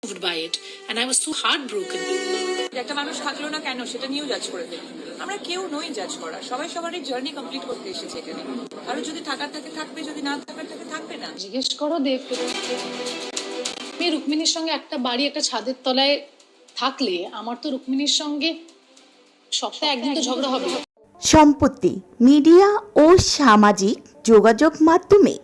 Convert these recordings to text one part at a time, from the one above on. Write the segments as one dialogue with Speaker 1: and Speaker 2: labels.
Speaker 1: moved by it and I was so heartbroken.
Speaker 2: একটা মানুষ থাকলো না কেন সেটা নিয়েও জাজ করে দেয়। আমরা কেউ নই জাজ করা, সবাই সবারই জার্নি কমপ্লিট করতে এসেছে এখানে। আর যদি থাকার থাকে থাকবে, যদি না থাকার থাকে থাকবে না।
Speaker 1: জিজ্ঞেস করো দেবকে, আমি রুক্মিণীর সঙ্গে একটা বাড়ি একটা ছাদের তলায় থাকলে আমার তো রুক্মিণীর সঙ্গে সপ্তাহে একদিন তো ঝগড়া হবে।
Speaker 3: সম্প্রতি মিডিয়া ও সামাজিক যোগাযোগ মাধ্যমে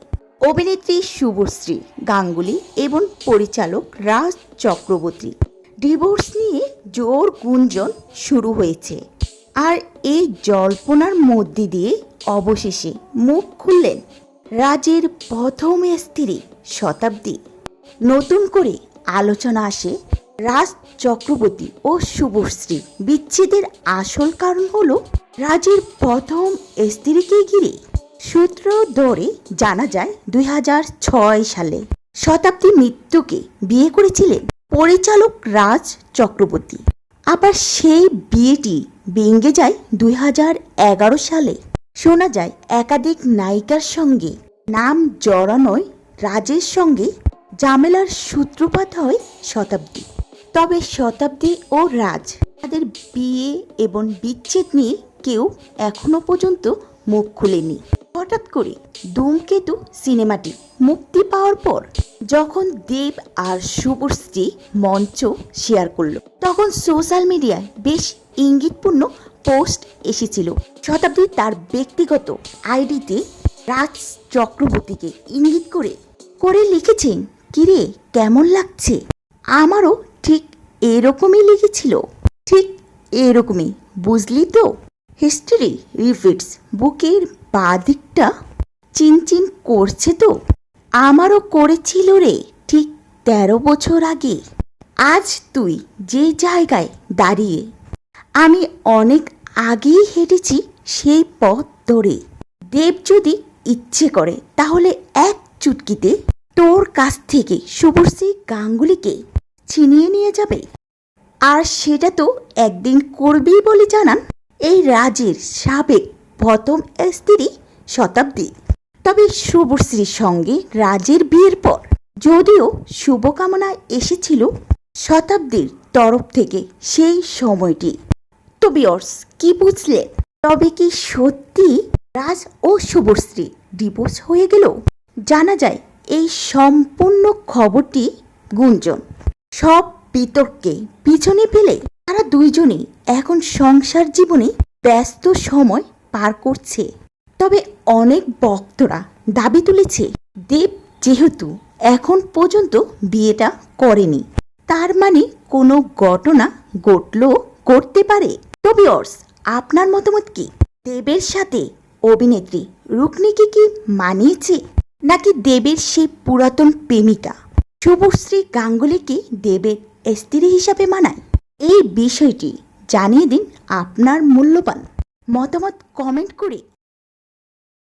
Speaker 3: অভিনেত্রী শুভশ্রী গাঙ্গুলি এবং পরিচালক রাজ চক্রবর্তী ডিভোর্স নিয়ে জোর গুঞ্জন শুরু হয়েছে। আর এই জল্পনার মধ্যে দিয়ে অবশেষে মুখ খুললেন রাজের প্রথম স্ত্রী শতাব্দী। নতুন করে আলোচনা আসে রাজ চক্রবর্তী ও শুভশ্রী বিচ্ছেদের আসল কারণ হলো রাজের প্রথম স্ত্রীকে ঘিরে। সূত্র ধরে জানা যায় 2006 সালে শতাব্দী মৃত্যুকে বিয়ে করেছিলেন পরিচালক রাজ চক্রবর্তী। আবার সেই বিয়েটি ভেঙে যায় 2011 সালে। শোনা যায় একাধিক নায়িকার সঙ্গে নাম জড়ানোয় রাজের সঙ্গে ঝামেলার সূত্রপাত হয় শতাব্দী। তবে শতাব্দী ও রাজ তাদের বিয়ে এবং বিচ্ছেদ নিয়ে কেউ এখনো পর্যন্ত মুখ খুলেনি। হঠাৎ করে ধূমকেতু সিনেমাটি মুক্তি পাওয়ার পর যখন দেব আর শুভশ্রী মঞ্চ শেয়ার করলো, তখন সোশ্যাল মিডিয়ায় বেশ ইঙ্গিতপূর্ণ পোস্ট এসেছিল। শতাব্দী তার ব্যক্তিগত আইডিতে রাজ চক্রবর্তীকে ইঙ্গিত করে লিখেছেন, কিরে কেমন লাগছে? আমারও ঠিক এরকমই লিখেছিল, ঠিক এরকমই, বুঝলি তো? হিস্ট্রি রিপিটস, বুকের বাঁ দিকটা চিনচিন করছে তো? আমারও করেছিল রে ঠিক 13 বছর আগে। আজ তুই যে জায়গায় দাঁড়িয়ে, আমি অনেক আগেই হেঁটেছি সেই পথ ধরে। দেব যদি ইচ্ছে করে তাহলে এক চুটকিতে তোর কাছ থেকে শুভশ্রী গাঙ্গুলিকে ছিনিয়ে নিয়ে যাবে। আর সেটা তো একদিন করবেই বলে জানান এই রাজের সাবেক প্রথম স্ত্রী শতাব্দী। তবে শুভশ্রীর সঙ্গে রাজের বিয়ের পর যদিও শুভকামনা এসেছিল শতাব্দীর তরফ থেকে সেই সময়টি। তো ভিউয়ার্স, কি বুঝলেন? তবে কি সত্যি রাজ ও শুভশ্রী ডিভোর্স হয়ে গেল? জানা যায় এই সম্পূর্ণ খবরটি গুঞ্জন। সব বিতর্কে পিছনে ফেলে তারা দুইজনেই এখন সংসার জীবনে ব্যস্ত সময় পার করছে। তবে অনেক ভক্তরা দাবি তুলেছে দেব যেহেতু এখন পর্যন্ত বিয়েটা করেনি, তার মানে কোনো ঘটনা ঘটলেও করতে পারে। তো ভিউয়ার্স, আপনার মতামত কি? দেবের সাথে অভিনেত্রী রুক্মিণীকে কি মানিয়েছে, নাকি দেবের সেই পুরাতন প্রেমিকা শুভশ্রী গাঙ্গুলিকে দেবের স্ত্রী হিসাবে মানায়? এই বিষয়টি জানিয়ে দিন আপনার মূল্যবান মতামত কমেন্ট করে।